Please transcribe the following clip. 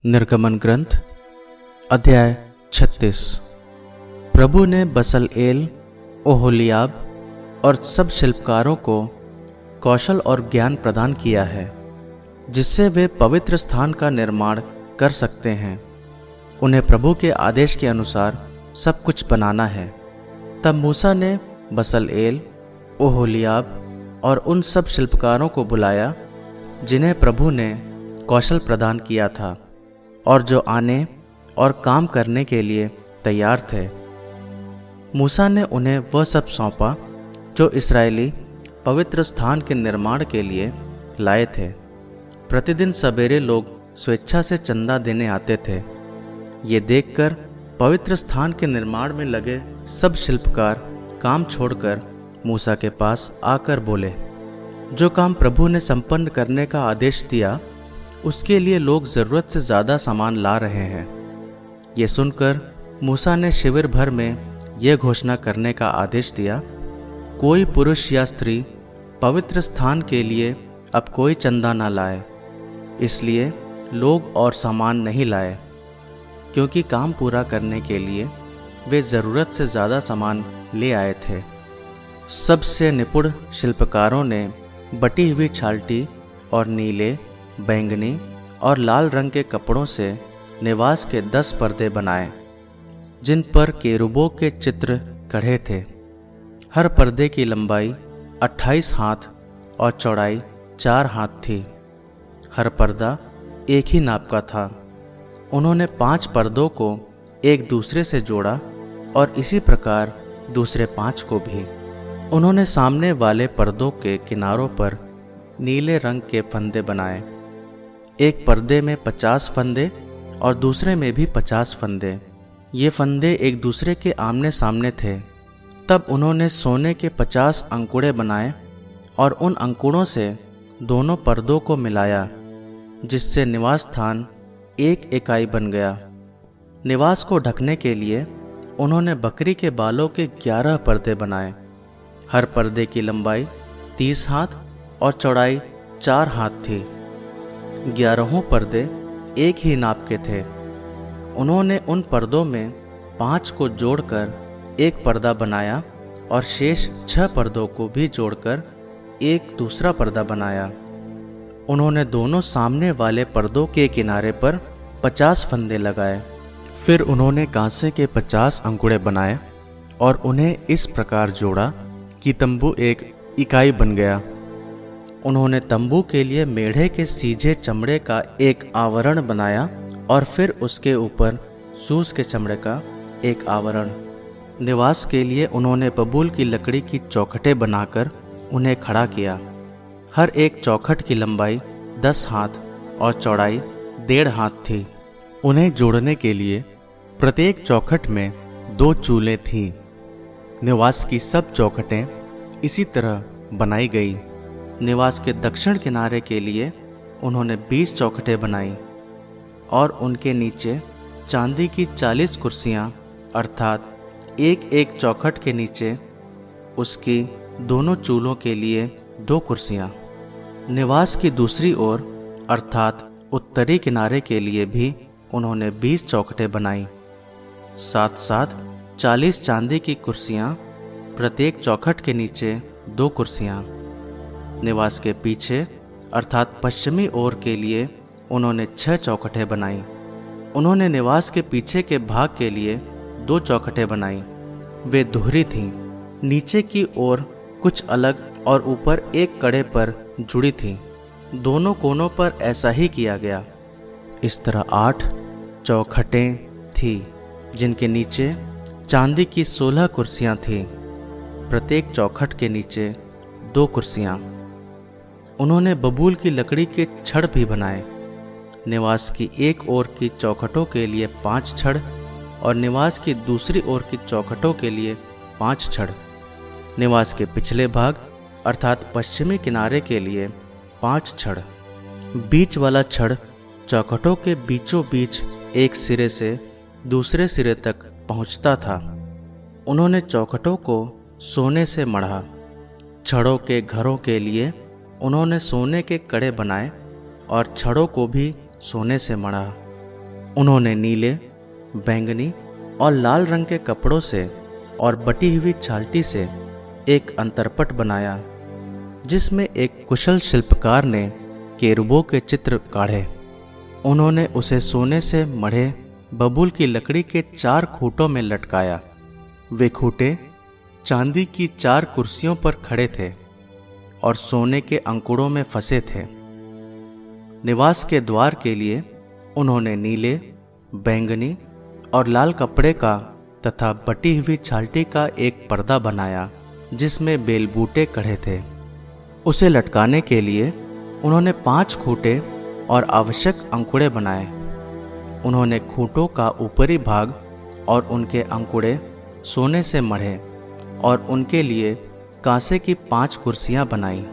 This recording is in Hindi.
निर्गमन ग्रंथ अध्याय 36। प्रभु ने बसलएल, ओहोलियाब और सब शिल्पकारों को कौशल और ज्ञान प्रदान किया है, जिससे वे पवित्र स्थान का निर्माण कर सकते हैं। उन्हें प्रभु के आदेश के अनुसार सब कुछ बनाना है। तब मूसा ने बसलएल, ओहोलियाब और उन सब शिल्पकारों को बुलाया जिन्हें प्रभु ने कौशल प्रदान किया था और जो आने और काम करने के लिए तैयार थे। मूसा ने उन्हें वह सब सौंपा जो इस्राएली पवित्र स्थान के निर्माण के लिए लाए थे। प्रतिदिन सवेरे लोग स्वेच्छा से चंदा देने आते थे। ये देखकर पवित्र स्थान के निर्माण में लगे सब शिल्पकार काम छोड़कर मूसा के पास आकर बोले, जो काम प्रभु ने संपन्न करने का आदेश दिया उसके लिए लोग ज़रूरत से ज़्यादा सामान ला रहे हैं। ये सुनकर मूसा ने शिविर भर में यह घोषणा करने का आदेश दिया, कोई पुरुष या स्त्री पवित्र स्थान के लिए अब कोई चंदा ना लाए। इसलिए लोग और सामान नहीं लाए, क्योंकि काम पूरा करने के लिए वे ज़रूरत से ज़्यादा सामान ले आए थे। सबसे निपुण शिल्पकारों ने बटी हुई छालटी और नीले, बैंगनी और लाल रंग के कपड़ों से निवास के 10 पर्दे बनाए, जिन पर केरूबों के चित्र कढ़े थे। हर पर्दे की लंबाई 28 हाथ और चौड़ाई 4 हाथ थी। हर पर्दा एक ही नाप का था। उन्होंने 5 पर्दों को एक दूसरे से जोड़ा और इसी प्रकार दूसरे 5 को भी। उन्होंने सामने वाले पर्दों के किनारों पर नीले रंग के फंदे बनाए। एक पर्दे में 50 फंदे और दूसरे में भी 50 फंदे। ये फंदे एक दूसरे के आमने सामने थे। तब उन्होंने सोने के 50 अंकुड़े बनाए और उन अंकुड़ों से दोनों पर्दों को मिलाया, जिससे निवास स्थान एक इकाई बन गया। निवास को ढकने के लिए उन्होंने बकरी के बालों के 11 पर्दे बनाए। हर पर्दे की लंबाई 30 हाथ और चौड़ाई 4 हाथ थी। 11 पर्दे एक ही नाप के थे। उन्होंने उन पर्दों में 5 को जोड़कर एक पर्दा बनाया और शेष 6 पर्दों को भी जोड़कर एक दूसरा पर्दा बनाया। उन्होंने दोनों सामने वाले पर्दों के किनारे पर 50 फंदे लगाए। फिर उन्होंने कांसे के 50 अंकुड़े बनाए और उन्हें इस प्रकार जोड़ा कि तंबू एक इकाई बन गया। उन्होंने तंबू के लिए मेढ़े के सीधे चमड़े का एक आवरण बनाया और फिर उसके ऊपर सूस के चमड़े का एक आवरण। निवास के लिए उन्होंने बबूल की लकड़ी की चौखटें बनाकर उन्हें खड़ा किया। हर एक चौखट की लंबाई 10 हाथ और चौड़ाई 1.5 हाथ थी। उन्हें जोड़ने के लिए प्रत्येक चौखट में 2 चूलें थीं। निवास की सब चौखटें इसी तरह बनाई गई। निवास के दक्षिण किनारे के लिए उन्होंने 20 चौखटें बनाई और उनके नीचे चांदी की 40 कुर्सियां, अर्थात एक एक चौखट के नीचे उसकी दोनों चूलों के लिए 2 कुर्सियां। निवास की दूसरी ओर अर्थात उत्तरी किनारे के लिए भी उन्होंने 20 चौखटें बनाई। साथ साथ 40 चांदी की कुर्सियां, प्रत्येक चौखट के नीचे 2 कुर्सियां। निवास के पीछे अर्थात पश्चिमी ओर के लिए उन्होंने 6 चौखटें बनाई। उन्होंने निवास के पीछे के भाग के लिए 2 चौखटें बनाई। वे दोहरी थीं, नीचे की ओर कुछ अलग और ऊपर एक कड़े पर जुड़ी थीं। दोनों कोनों पर ऐसा ही किया गया। इस तरह 8 चौखटें थीं, जिनके नीचे चांदी की 16 कुर्सियां थीं, प्रत्येक चौखट के नीचे 2 कुर्सियां। उन्होंने बबूल की लकड़ी के छड़ भी बनाए। निवास की एक ओर की चौखटों के लिए 5 छड़ और निवास की दूसरी ओर की चौखटों के लिए 5 छड़। निवास के पिछले भाग अर्थात पश्चिमी किनारे के लिए 5 छड़। बीच वाला छड़ चौखटों के बीचों बीच एक सिरे से दूसरे सिरे तक पहुंचता था। उन्होंने चौखटों को सोने से मढ़ा। छड़ों के घरों के लिए उन्होंने सोने के कड़े बनाए और छड़ों को भी सोने से मढ़ा। उन्होंने नीले, बैंगनी और लाल रंग के कपड़ों से और बटी हुई छालटी से एक अंतरपट बनाया, जिसमें एक कुशल शिल्पकार ने केरूबों के चित्र काढ़े। उन्होंने उसे सोने से मढ़े बबूल की लकड़ी के 4 खूंटों में लटकाया। वे खूंटे चांदी की 4 कुर्सियों पर खड़े थे और सोने के अंकुड़ों में फंसे थे। निवास के द्वार के लिए उन्होंने नीले, बैंगनी और लाल कपड़े का तथा बटी हुई छालटी का एक पर्दा बनाया, जिसमें बेलबूटे कढ़े थे। उसे लटकाने के लिए उन्होंने 5 खूंटे और आवश्यक अंकुड़े बनाए। उन्होंने खूंटों का ऊपरी भाग और उनके अंकुड़े सोने से मढ़े और उनके लिए कांसे की 5 कुर्सियां बनाई।